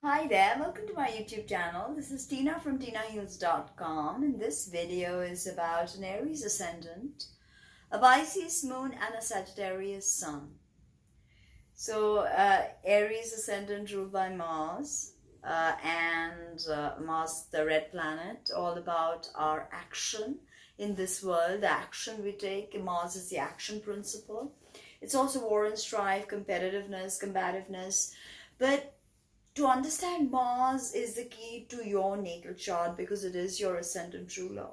Hi there, welcome to my YouTube channel. This is Tina from TinaHeals.com, and this video is about an Aries ascendant, a Pisces moon, and a Sagittarius sun. So, Aries ascendant ruled by Mars, and Mars, the red planet, all about our action in this world, the action we take. Mars is the action principle. It's also war and strife, competitiveness, combativeness, but to understand Mars is the key to your natal chart because it is your ascendant ruler.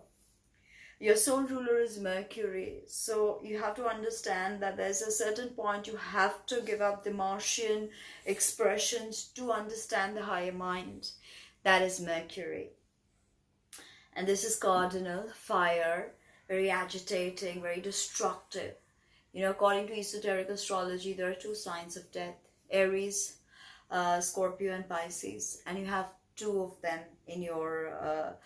Your soul ruler is Mercury. So you have to understand that there's a certain point you have to give up the Martian expressions to understand the higher mind. That is Mercury. And this is cardinal, fire, very agitating, very destructive. According to esoteric astrology, there are two signs of death: Aries, Scorpio, and Pisces, and you have two of them in your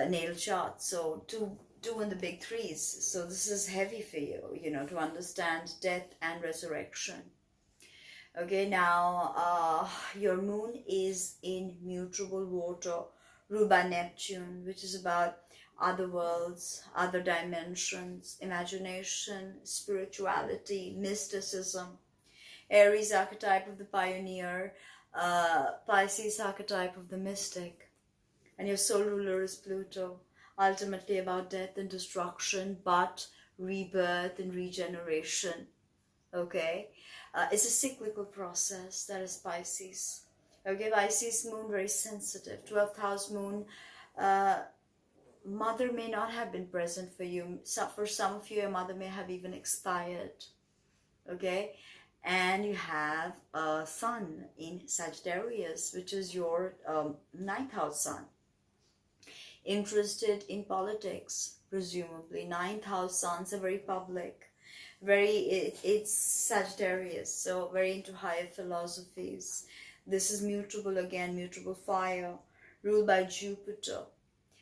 natal chart. So two in the big threes. So this is heavy for you, to understand death and resurrection. Okay, now your moon is in mutable water, ruled by Neptune, which is about other worlds, other dimensions, imagination, spirituality, mysticism. Aries archetype of the pioneer, Pisces archetype of the mystic, and your soul ruler is Pluto, ultimately about death and destruction, but rebirth and regeneration. Okay, it's a cyclical process. That is Pisces. Okay, Pisces moon, very sensitive. 12th house moon. Mother may not have been present for you. For some of you, your mother may have even expired. Okay, and you have a sun in Sagittarius, which is your ninth house sun. Interested in politics, presumably. Ninth house suns are very public, it's Sagittarius, so very into higher philosophies. This is mutable again, mutable fire, ruled by Jupiter,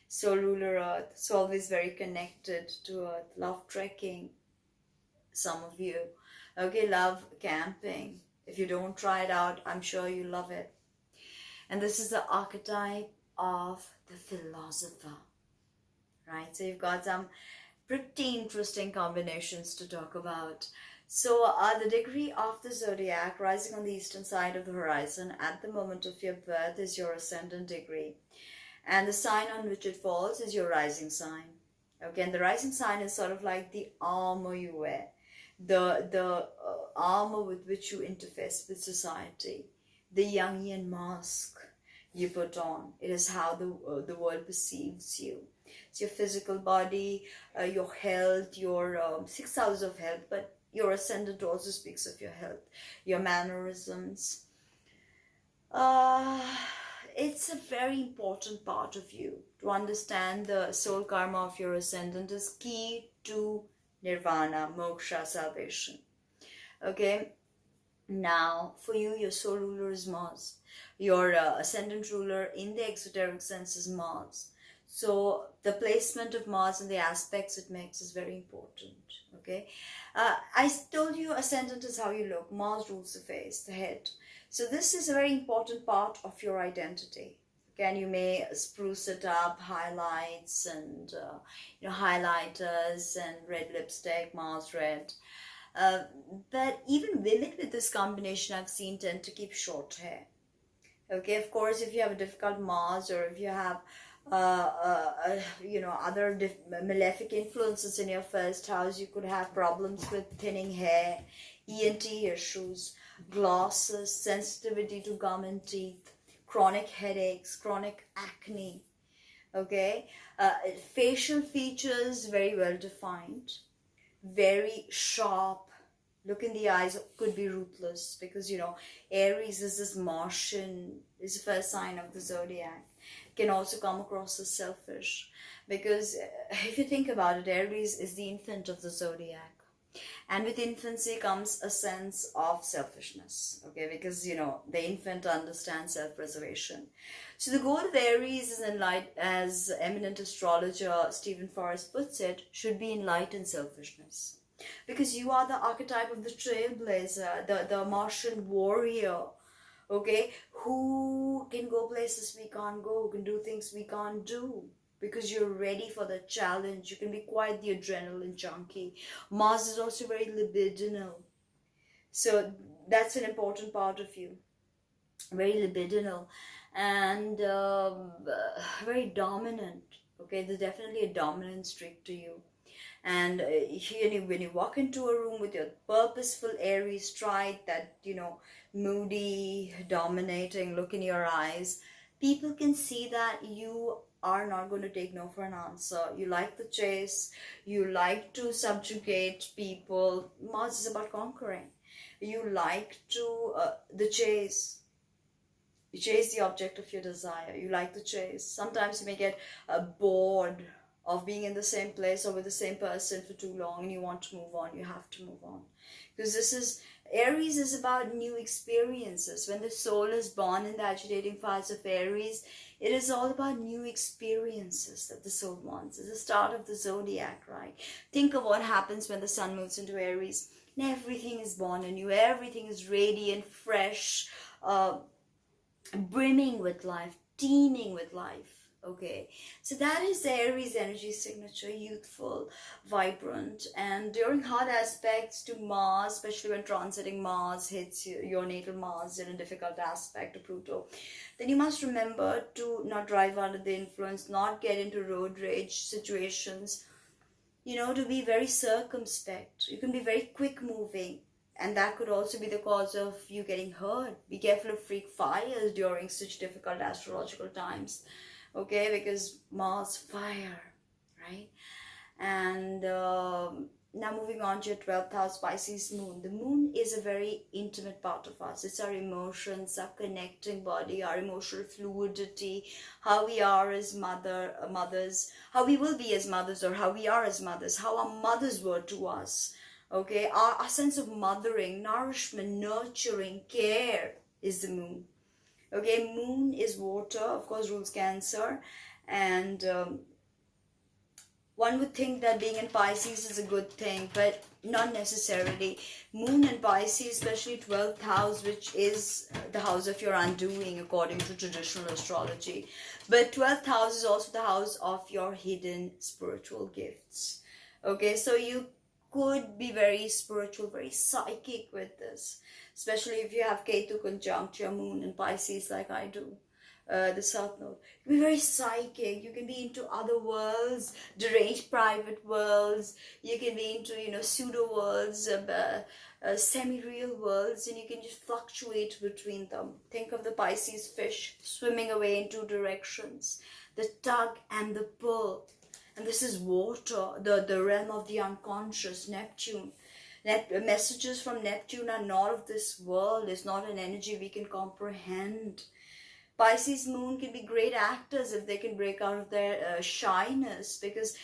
so ruler Earth, so always very connected to Earth. Love trekking, some of you. Okay, love camping. If you don't try it out, I'm sure you love it. And this is the archetype of the philosopher, right? So you've got some pretty interesting combinations to talk about. So the degree of the zodiac rising on the eastern side of the horizon at the moment of your birth is your ascendant degree. And the sign on which it falls is your rising sign. Okay, and the rising sign is sort of like the armor you wear, the armor with which you interface with society, the Jungian mask you put on. It is how the world perceives you. It's your physical body, your health, your 6 hours of health, but your ascendant also speaks of your health, your mannerisms. It's a very important part of you. To understand the soul karma of your ascendant is key to nirvana, moksha, salvation. Okay, now for you, your soul ruler is Mars. Your ascendant ruler in the exoteric sense is Mars. So the placement of Mars and the aspects it makes is very important. Okay, I told you ascendant is how you look. Mars rules the face, the head. So this is a very important part of your identity. Again, you may spruce it up, highlights and highlighters and red lipstick, Mars red. But even women with this combination I've seen tend to keep short hair. Okay, of course, if you have a difficult Mars, or if you have other malefic influences in your first house, you could have problems with thinning hair, ENT issues, glosses, sensitivity to gum and teeth, chronic headaches, chronic acne. Okay, facial features very well defined, very sharp. Look in the eyes could be ruthless, because Aries is this Martian, is the first sign of the zodiac. Can also come across as selfish, because if you think about it, Aries is the infant of the zodiac, and with infancy comes a sense of selfishness. Okay, because the infant understands self-preservation. So the goal of Aries is as eminent astrologer Stephen Forrest puts it, should be enlightened selfishness. Because you are the archetype of the trailblazer, the Martian warrior, okay, who can go places we can't go, who can do things we can't do, because you're ready for the challenge. You can be quite the adrenaline junkie. Mars is also very libidinal. So that's an important part of you. Very libidinal and very dominant. Okay, there's definitely a dominant streak to you. And when you walk into a room with your purposeful Aries stride, that, moody, dominating look in your eyes, people can see that you are not going to take no for an answer. You like the chase, you like to subjugate people. Mars is about conquering. You like to the chase. You chase the object of your desire. You like the chase. Sometimes you may get bored of being in the same place or with the same person for too long, and you want to move on. You have to move on. Because Aries is about new experiences. When the soul is born in the agitating fires of Aries, it is all about new experiences that the soul wants. It's the start of the zodiac, right? Think of what happens when the sun moves into Aries. And everything is born anew. Everything is radiant, fresh, brimming with life, teeming with life. Okay, so that is the Aries energy signature, youthful, vibrant, and during hard aspects to Mars, especially when transiting Mars hits your natal Mars in a difficult aspect to Pluto, then you must remember to not drive under the influence, not get into road rage situations, to be very circumspect. You can be very quick moving, and that could also be the cause of you getting hurt. Be careful of freak fires during such difficult astrological times. Okay, because Mars, fire, right? And now moving on to your 12th house, Pisces moon. The moon is a very intimate part of us. It's our emotions, our connecting body, our emotional fluidity, how we are as mothers, how we will be as mothers, or how we are as mothers, how our mothers were to us. Okay, our sense of mothering, nourishment, nurturing, care is the moon. Okay, moon is water, of course, rules Cancer, and one would think that being in Pisces is a good thing, but not necessarily. Moon in Pisces, especially 12th house, which is the house of your undoing according to traditional astrology. But 12th house is also the house of your hidden spiritual gifts. Okay, so you could be very spiritual, very psychic with this, especially if you have Ketu conjunct your moon in Pisces like I do, the South Node. You can be very psychic. You can be into other worlds, deranged private worlds. You can be into, pseudo worlds, semi-real worlds, and you can just fluctuate between them. Think of the Pisces fish swimming away in two directions, the tug and the pull. And this is water, the realm of the unconscious, Neptune. Messages from Neptune are not of this world. It's not an energy we can comprehend. Pisces moon can be great actors if they can break out of their shyness, because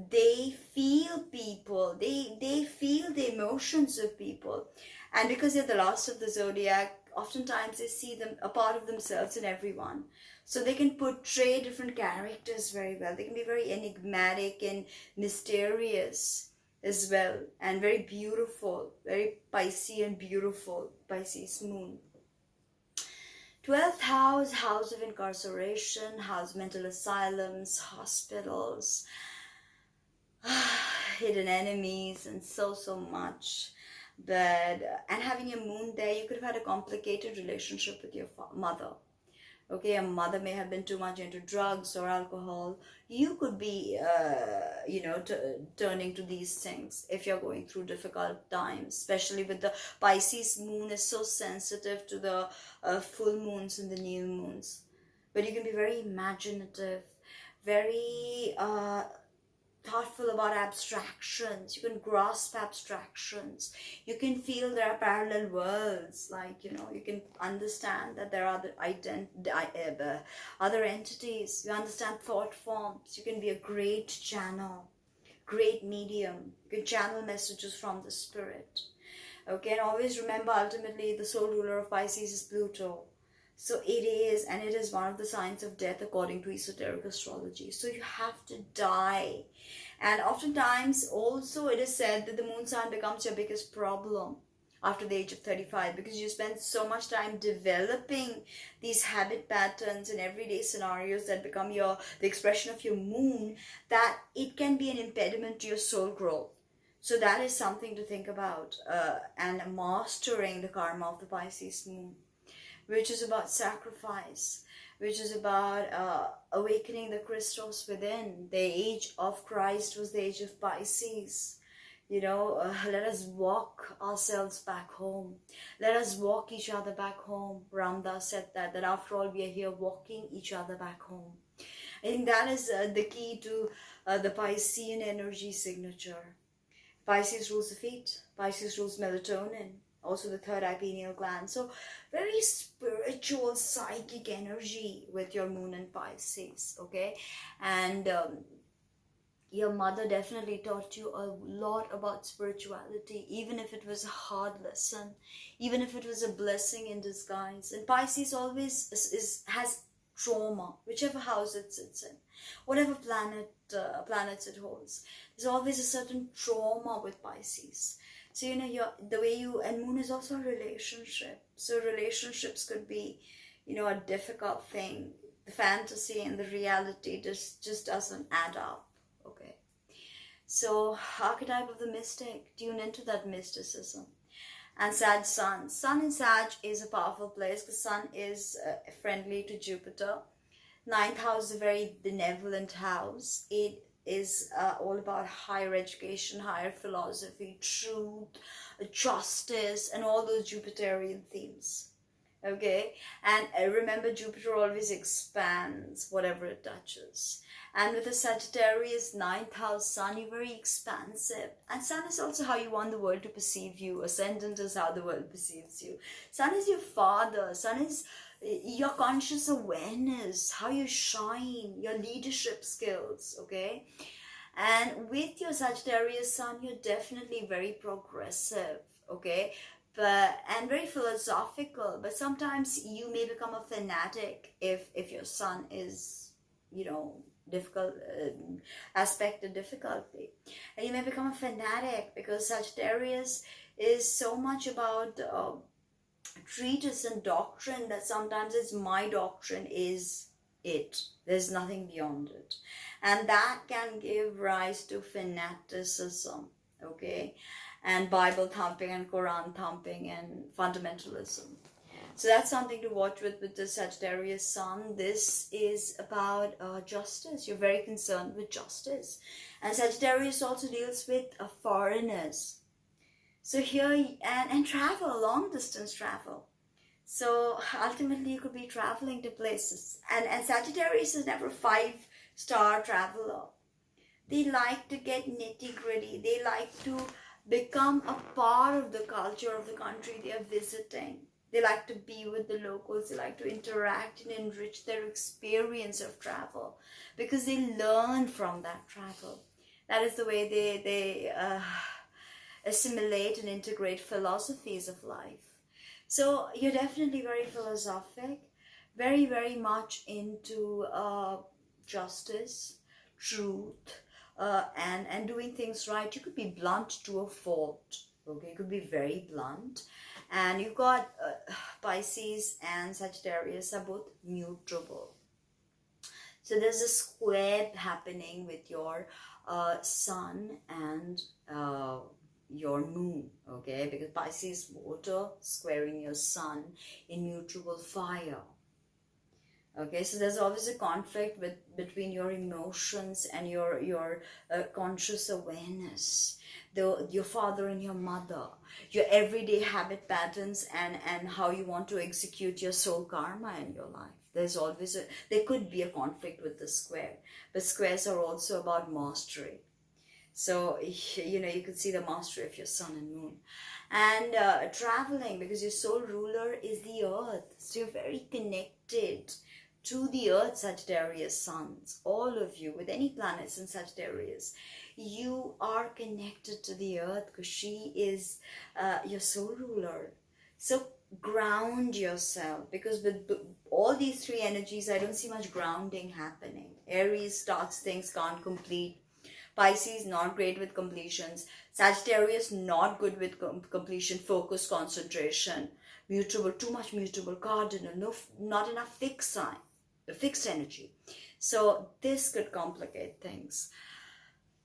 they feel people. They feel the emotions of people. And because they're the last of the zodiac, oftentimes they see them a part of themselves in everyone. So they can portray different characters very well. They can be very enigmatic and mysterious as well, and very beautiful, very Piscean beautiful, Pisces moon. 12th house, house of incarceration, house of mental asylums, hospitals, hidden enemies, and so much. And having a moon there, you could have had a complicated relationship with your mother. Okay, a mother may have been too much into drugs or alcohol. You could be, turning to these things if you're going through difficult times, especially with the Pisces moon is so sensitive to the full moons and the new moons. But you can be very imaginative, very thoughtful about abstractions. You can grasp abstractions. You can feel there are parallel worlds. Like, you can understand that there are other entities. You understand thought forms. You can be a great channel, great medium. You can channel messages from the spirit. Okay, and always remember, ultimately, the sole ruler of Pisces is Pluto. So it is one of the signs of death according to esoteric astrology. So you have to die. And oftentimes also it is said that the moon sign becomes your biggest problem. after the age of 35, because you spend so much time developing these habit patterns and everyday scenarios that become the expression of your moon, that it can be an impediment to your soul growth. So that is something to think about, and mastering the karma of the Pisces moon, which is about sacrifice, which is about awakening the Christos within. The age of Christ was the age of Pisces. Let us walk ourselves back home. Let us walk each other back home. Ramdas said that after all, we are here walking each other back home. I think that is the key to the Piscean energy signature. Pisces rules the feet. Pisces rules melatonin, also the third eye pineal gland. So very spiritual, psychic energy with your moon in Pisces, okay? And your mother definitely taught you a lot about spirituality, even if it was a hard lesson, even if it was a blessing in disguise. And Pisces always has trauma, whichever house it sits in, whatever planets it holds. There's always a certain trauma with Pisces. So the way and moon is also a relationship. So relationships could be, a difficult thing. The fantasy and the reality just doesn't add up. Okay, so archetype of the mystic, tune into that mysticism. And Sag Sun. Sun in Sag is a powerful place because Sun is friendly to Jupiter. Ninth house is a very benevolent house. It is all about higher education, higher philosophy, truth, justice, and all those Jupiterian themes. Okay, and remember, Jupiter always expands whatever it touches. And with the Sagittarius 9th house Sun, you're very expansive. And Sun is also how you want the world to perceive you. Ascendant is how the world perceives you. Sun is your father. Sun is your conscious awareness, how you shine, your leadership skills, okay? And with your Sagittarius Sun, you're definitely very progressive, okay? And very philosophical, but sometimes you may become a fanatic if your Sun is, difficult aspect of difficulty, and you may become a fanatic because Sagittarius is so much about treatise and doctrine that sometimes it's my doctrine is it. There's nothing beyond it, and that can give rise to fanaticism, okay, and Bible thumping and Quran thumping and fundamentalism. So that's something to watch with the Sagittarius Sun. This is about justice. You're very concerned with justice. And Sagittarius also deals with foreigners. So here, and travel, long distance travel. So ultimately you could be traveling to places. And Sagittarius is never a 5-star traveler. They like to get nitty gritty. They like to become a part of the culture of the country they are visiting. They like to be with the locals. They like to interact and enrich their experience of travel because they learn from that travel. That is the way they assimilate and integrate philosophies of life. So you're definitely very philosophic, very, very much into justice, truth, and doing things right. You could be blunt to a fault. Okay, you could be very blunt. And you've got Pisces and Sagittarius are both mutable. So there's a square happening with your Sun and your Moon, okay? Because Pisces water squaring your Sun in mutable fire. Okay, so there's always a conflict between your emotions and your conscious awareness, your father and your mother, your everyday habit patterns, and how you want to execute your soul karma in your life. There's always there could be a conflict with the square, but squares are also about mastery. So, you could see the mastery of your Sun and Moon. And traveling, because your soul ruler is the earth. So you're very connected to the earth, Sagittarius Suns. All of you, with any planets in Sagittarius, you are connected to the earth because she is your soul ruler. So ground yourself, because with all these three energies, I don't see much grounding happening. Aries starts things, can't complete. Pisces, not great with completions. Sagittarius, not good with completion, focus, concentration. Mutable, too much mutable. Cardinal, no, not enough fixed energy. So this could complicate things.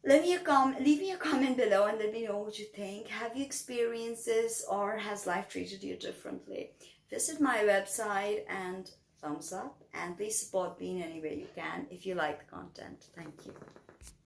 Leave me a comment below and let me know what you think. Have you experienced this, or has life treated you differently? Visit my website and thumbs up, and please support me in any way you can if you like the content. Thank you.